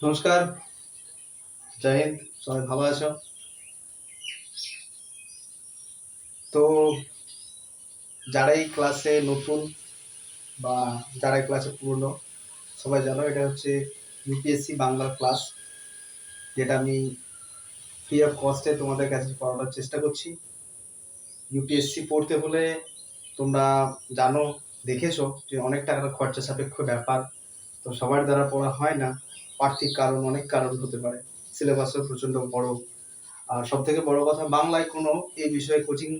নমস্কার, জয় হিন্দ। সবাই ভালো আছো? তো যারা এই ক্লাসে নতুন বা যারা এই ক্লাসে পুরনো, সবাই জানো এটা হচ্ছে ইউপিএসসি বাংলার ক্লাস, যেটা আমি ফ্রি অফ কস্টে তোমাদের কাছে পড়ানোর চেষ্টা করছি। ইউপিএসসি পড়তে হলে তোমরা জানো, দেখেছো যে অনেক টাকার খরচা সাপেক্ষ ব্যাপার। তো সবার দ্বারা পড়া হয় না, আর্থিক কারণ, অনেক কারণ হতে পারে, সিলেবাসও প্রচণ্ড বড়। আর সব থেকে বড় কথা, বাংলায় কোনো এই বিষয়ে কোচিং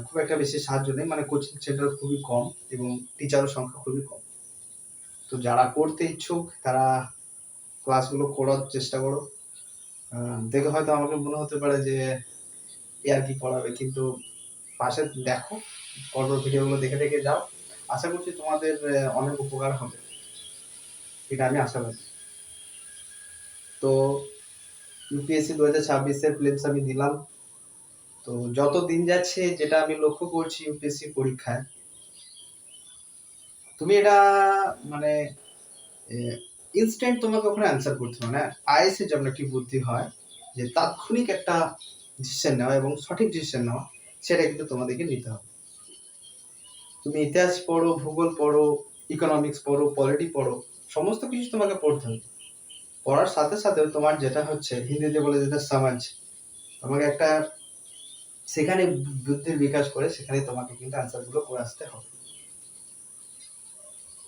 খুব একটা বেশি সাহায্য নেই, মানে কোচিং সেন্টার খুবই কম এবং টিচারের সংখ্যা খুবই কম। তো যারা করতে ইচ্ছুক তারা ক্লাসগুলো করার চেষ্টা করো। দেখে হয়তো আমাকে মনে হতে পারে যে এ আর কি পড়াবে, কিন্তু পাশে দেখো, পরপর ভিডিওগুলো দেখে দেখে যাও। আশা করছি তোমাদের অনেক উপকার হবে, এটা আমি আশাবাদী। তো ইউপিএসসি 2026-এর প্রিলিমস আমি দিলাম। তো যত দিন যাচ্ছে, যেটা আমি লক্ষ্য করছি ইউপিএসসি পরীক্ষায়, তুমি এটা মানে ইনস্ট্যান্ট তোমাকে ওখানে অ্যান্সার করতে হবে না। আইএসএ যেমন একটি বুদ্ধি হয় যে তাৎক্ষণিক একটা ডিসিশন নেওয়া এবং সঠিক ডিসিশন নেওয়া, সেটা কিন্তু তোমাদেরকে নিতে হবে। তুমি ইতিহাস পড়ো, ভূগোল পড়ো, ইকোনমিক্স পড়ো, পলিটি পড়ো, সমস্ত কিছু তোমাকে পড়তে হবে। পড়ার সাথে সাথে তোমার যেটা হচ্ছে হিন্দিতে বলে যেটা সমাজ, তোমাকে একটা সেখানে বুদ্ধির বিকাশ করে সেখানে তোমাকে কিন্তু অ্যান্সারগুলো করে আসতে হবে।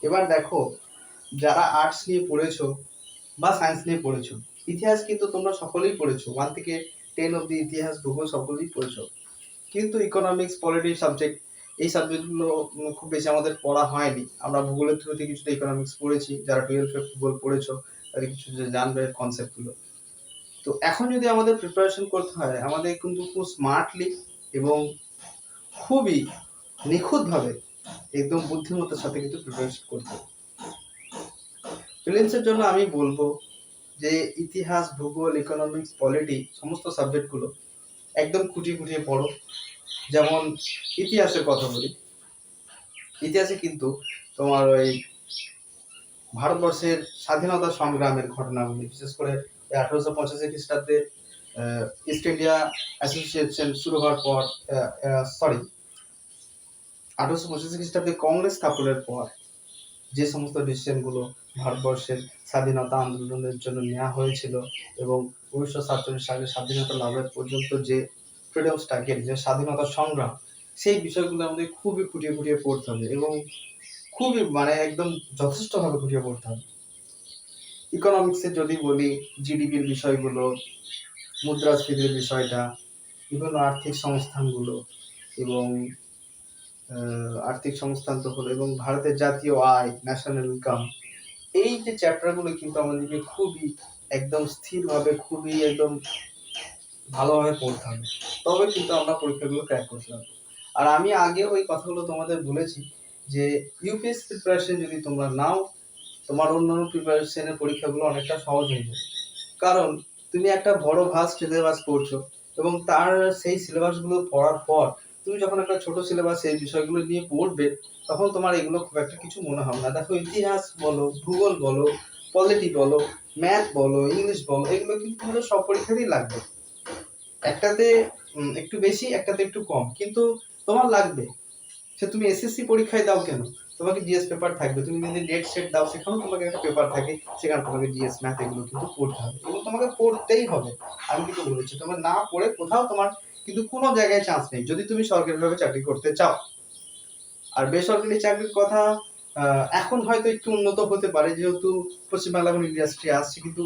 এবার দেখো, যারা আর্টস নিয়ে পড়েছো বা সায়েন্স নিয়ে পড়েছো, ইতিহাস কিন্তু তোমরা সকলেই পড়েছো, 1 থেকে 10 অব্দি ইতিহাস ভূগোল সকলেই পড়েছো। কিন্তু ইকোনমিক্স, পলিটি সাবজেক্ট, এই সাবজেক্টগুলো খুব বেশি আমাদের পড়া হয়নি। আমরা ভূগোলের থ্রুতে কিছুটা ইকোনমিক্স পড়েছি, যারা 12-এ ভূগোল পড়েছো তারা কিছু জানবে কনসেপ্টগুলো। তো এখন যদি আমাদের প্রিপারেশন করতে হয়, আমাদের কিন্তু খুব স্মার্টলি এবং খুবই নিখুঁতভাবে, একদম বুদ্ধিমত্তার সাথে কিন্তু প্রিপারেশন করতে হবে। প্রিলিমসের জন্য আমি বলবো যে ইতিহাস, ভূগোল, ইকোনমিক্স, পলিটি সমস্ত সাবজেক্টগুলো একদম খুঁটিয়ে খুঁটিয়ে পড়ো। যেমন ইতিহাসের কথা বলি, ইতিহাসে কিন্তু তোমার ওই ভারতবর্ষের স্বাধীনতা সংগ্রামের ঘটনাগুলি, বিশেষ করে 1885 খ্রিস্টাব্দে ইস্ট ইন্ডিয়া অ্যাসোসিয়েশন শুরু হওয়ার পর, 1885 খ্রিস্টাব্দে কংগ্রেস স্থাপনের পর যে সমস্ত ডিসিশনগুলো ভারতবর্ষের স্বাধীনতা আন্দোলনের জন্য নেওয়া হয়েছিল এবং 1947 সালে স্বাধীনতা লাভের পর্যন্ত যে ফ্রিডম স্ট্রাগল, যে স্বাধীনতা সংগ্রাম, সেই বিষয়গুলো আমাদের খুবই খুঁটিয়ে খুঁটিয়ে পড়তে হবে এবং খুবই মানে একদম যথেষ্টভাবে খুঁটিয়ে পড়তে হবে। ইকোনমিক্সে যদি বলি, জিডিপির বিষয়গুলো, মুদ্রাস্ফীতির বিষয়টা, বিভিন্ন আর্থিক সংস্থানগুলো এবং আর্থিক সংস্থান তো হলো, এবং ভারতের জাতীয় আয়, ন্যাশনাল ইনকাম, এই যে চ্যাপ্টারগুলো কিন্তু আমাদেরকে খুবই একদম স্থিরভাবে, খুবই একদম ভালোভাবে পড়তে হবে, তবে কিন্তু আমরা পরীক্ষাগুলো ক্র্যাক করতে হবে। আর আমি আগে ওই কথাগুলো তোমাদের বলেছি যে ইউপিএসসি প্রিপারেশন যদি তোমরা নাও, তোমার অন্যান্য প্রিপারেশনের পরীক্ষাগুলো অনেকটা সহজ হয়ে যাবে। কারণ তুমি একটা বড় ভাস্ট সিলেবাস পড়ছো এবং তার সেই সিলেবাসগুলো পড়ার পর তুমি যখন একটা ছোট সিলেবাস এই বিষয়গুলো নিয়ে পড়বে, তখন তোমার এগুলো খুব একটা কিছু মনে হবে না। দেখো, ইতিহাস বলো, ভূগোল বলো, পলিটি বলো, ম্যাথ বলো, ইংলিশ বলো, এগুলো কিন্তু তোমাদের সব পরীক্ষাতেই লাগবে। একটাতে একটু বেশি, একটাতে একটু কম, কিন্তু তোমার লাগবে। সে তুমি এসএসসি পরীক্ষায় দাও কেন, তোমাকে জিএস পেপার থাকবে। তুমি যদি নেট সেট দাও, সেখানেও তোমাকে একটা পেপার থাকে, সেখানে তোমাকে জিএস, ম্যাথ এগুলো কিন্তু পড়তে হবে এবং তোমাকে পড়তেই হবে। আমি কিন্তু বলেছি, তোমার না পড়ে কোথাও তোমার কিন্তু কোনো জায়গায় চান্স নেই, যদি তুমি সরকারিভাবে চাকরি করতে চাও। আর বেসরকারি চাকরির কথা এখন হয়তো একটু উন্নত হতে পারে, যেহেতু পশ্চিমবাংলা এখন ইন্ডাস্ট্রি আসছে, কিন্তু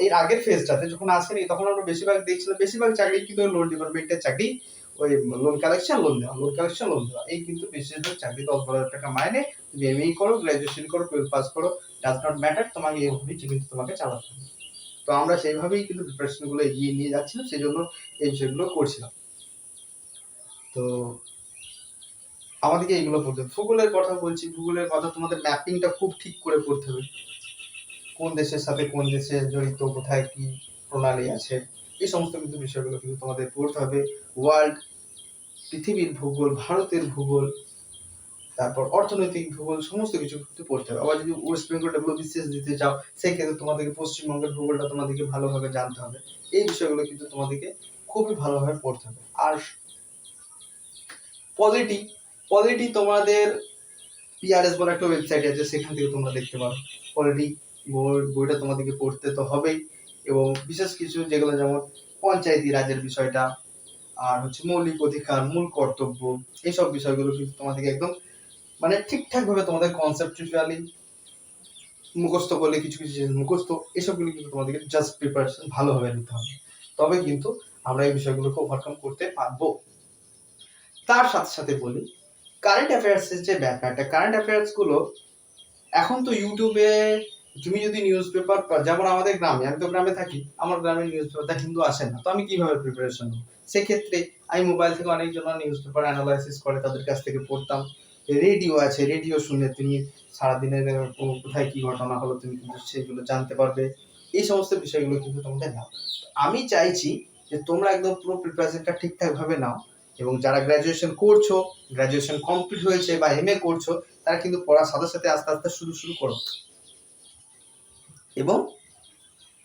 এর আগের ফেজটাতে যখন আসেনি, তখন আমরা বেশিরভাগ দেখছিলাম, বেশিরভাগ চাকরি কিন্তু লোন ডিপার্টমেন্টের চাকরি, ওই লোন কালেকশন, লোন দেওয়া, লোন কালেকশন, লোন দেওয়া, এই কিন্তু বেশিরভাগ চাকরি। 10-12 টাকা মাইনে, তুমি এমএই করো, গ্রাজুয়েশন করো, 12 পাস করো, ডাজ নট ম্যাটার, তোমাকে এইভাবেই কিন্তু তোমাকে চালাতে হবে। তো আমরা সেইভাবেই কিন্তু প্রিপারেশন গুলো এগিয়ে নিয়ে যাচ্ছিলাম, সেই জন্য এই বিষয়গুলো করছিলাম। তো আমাদেরকে এইগুলো পড়তে হবে। ভূগোলের কথা বলছি, ভূগোলের কথা তোমাদের ম্যাপিংটা খুব ঠিক করে পড়তে হবে, কোন দেশের সাথে কোন দেশে জড়িত, কোথায় কি প্রণালী আছে, এই সমস্ত কিন্তু বিষয়গুলো কিন্তু তোমাদের পড়তে হবে। ওয়ার্ল্ড, পৃথিবীর ভূগোল, ভারতের ভূগোল, তারপর অর্থনৈতিক ভূগোল সমস্ত কিছু কিন্তু পড়তে হবে। আবার যদি ওয়েস্ট বেঙ্গল WBCS দিতে চাও সেক্ষেত্রে তোমাদেরকে পশ্চিমবঙ্গের ভূগোলটা তোমাদেরকে ভালোভাবে জানতে হবে। এই বিষয়গুলো কিন্তু তোমাদেরকে খুবই ভালোভাবে পড়তে হবে। আর পলিটি পলিটি তোমাদের PRS বলে একটা ওয়েবসাইট আছে, সেখান থেকে তোমরা দেখতে পারো। পলিটি বইটা তোমাদেরকে পড়তে তো হবেই, এবং বিশেষ কিছু যেগুলো যেমন পঞ্চায়েতি রাজের বিষয়টা, আর হচ্ছে মৌলিক অধিকার, মূল কর্তব্য, এইসব বিষয়গুলো কিন্তু তোমাদেরকে একদম মানে ঠিকঠাক ভাবে তোমাদের কনসেপচুয়ালি মুখস্থ করলে, কিছু কিছু জিনিস মুখস্থ, এসবগুলো কিন্তু তোমাদেরকে জাস্ট প্রিপারেশন ভালোভাবে নিতে হবে, তবে কিন্তু আমরা এই বিষয়গুলোকে ওভারকাম করতে পারবো। তার সাথে সাথে বলি কারেন্ট অ্যাফেয়ার্সের যে ব্যাপারটা, কারেন্ট অ্যাফেয়ার্স গুলো এখন তো ইউটিউবে তুমি যদি নিউজ পেপার, যেমন আমাদের গ্রামে, আমি তো গ্রামে থাকি, আমার গ্রামের নিউজ পেপারটা কিন্তু আসে না, তো আমি কিভাবে প্রিপারেশন নেব? সেক্ষেত্রে আমি মোবাইল থেকে অনেকজন নিউজ পেপার অ্যানালাইসিস করে তাদের কাছ থেকে পড়তাম। রেডিও আছে, রেডিও শুনে তুমি সারাদিনের কোথায় কি ঘটনা হলো তুমি কিন্তু সেগুলো জানতে পারবে। এই সমস্ত বিষয়গুলো কিন্তু তোমাদের নাও। আমি চাইছি যে তোমরা একদম পুরো প্রিপারেশনটা ঠিকঠাক ভাবে নাও, এবং যারা গ্রাজুয়েশন করছো, গ্রাজুয়েশন কমপ্লিট হয়েছে বা MA করছো, তারা কিন্তু পড়ার সাথে সাথে আস্তে আস্তে শুরু করো, এবং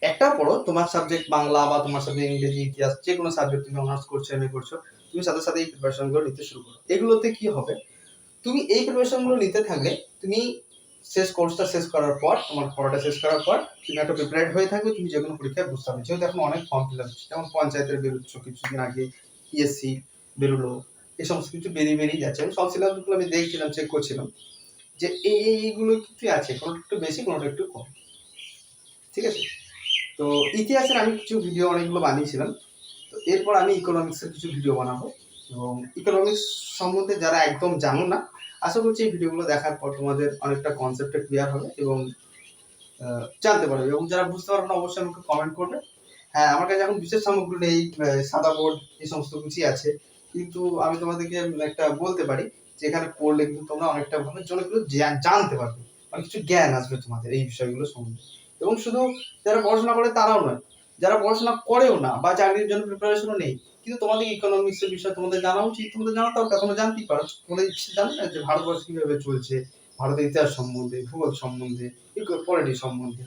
একটা পড়ো তোমার সাবজেক্ট বাংলা বা তোমার সাবজেক্ট ইংরেজি, ইতিহাস, যে কোনো সাবজেক্ট তুমি অনার্স করছো, MA করছো, তুমি সাথে সাথে এই প্রিপারেশন গুলো নিতে শুরু করো। এগুলোতে কি হবে, তুমি এই প্রিপারেশন গুলো নিতে থাকলে তুমি কোর্সটা শেষ করার পর, তোমার পড়াটা শেষ করার পর তুমি একটা প্রিপেয়ার্ড হয়ে থাকবে, তুমি যে কোনো পরীক্ষায় বুঝতে পারবে। যেহেতু এখন অনেক ফর্ম ফিল আপ হচ্ছে, যেমন পঞ্চায়েতের বেরোচ্ছ কিছুদিন আগে, PSC বেরোলো, এই সমস্ত কিছু বেরিয়ে যাচ্ছে। আমি সব সিলেবাসগুলো আমি দেখছিলাম, চেক করছিলাম যে এইগুলো কিছু আছে, কোনোটা একটু বেশি, কোনোটা একটু কম, ঠিক আছে? তো ইতিহাসের আমি কিছু ভিডিও অনেকগুলো বানিয়েছিলাম, তো এরপর আমি ইকোনমিক্সের কিছু ভিডিও বানাবো, এবং ইকোনমিক্স সম্বন্ধে যারা একদম জানো না, আশা করছি এই ভিডিওগুলো দেখার পর তোমাদের অনেকটা কনসেপ্টটা ক্লিয়ার হবে এবং জানতে পারবে। এবং যারা বুঝতে পারবে না অবশ্যই আমাকে কমেন্ট করবে। হ্যাঁ, আমার কাছে এখন বিশেষ সামগ্রী নেই, সাদা বোর্ড এই সমস্ত কিছুই আছে, কিন্তু আমি তোমাদেরকে একটা বলতে পারি যে এখানে পড়লে কিন্তু তোমরা অনেকটা ভাবে অনেকগুলো জানতে পারবে, অনেক কিছু জ্ঞান আসবে তোমাদের এই বিষয়গুলো সম্বন্ধে। এবং শুধু যারা পড়াশোনা করে তারাও নয়, যারা পড়াশোনা করেও না বা চাকরির জন্য প্রিপারেশনও নেই, কিন্তু তোমাদের ইকোনমিক্স এর বিষয়ে তোমাদের জানা উচিত, তোমাদের জানা দরকার, তোমরা জানতেই পারো। তোমাদের জানো না যে ভারতবর্ষ কিভাবে চলছে, ভারতের ইতিহাস সম্বন্ধে, ভূগোল সম্বন্ধে, পলিটি সম্বন্ধে।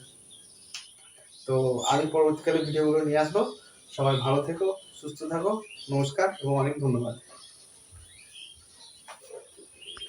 তো আমি পরবর্তীকালে ভিডিওগুলো নিয়ে আসবো। সবাই ভালো থেকো, সুস্থ থাকো, নমস্কার এবং অনেক ধন্যবাদ।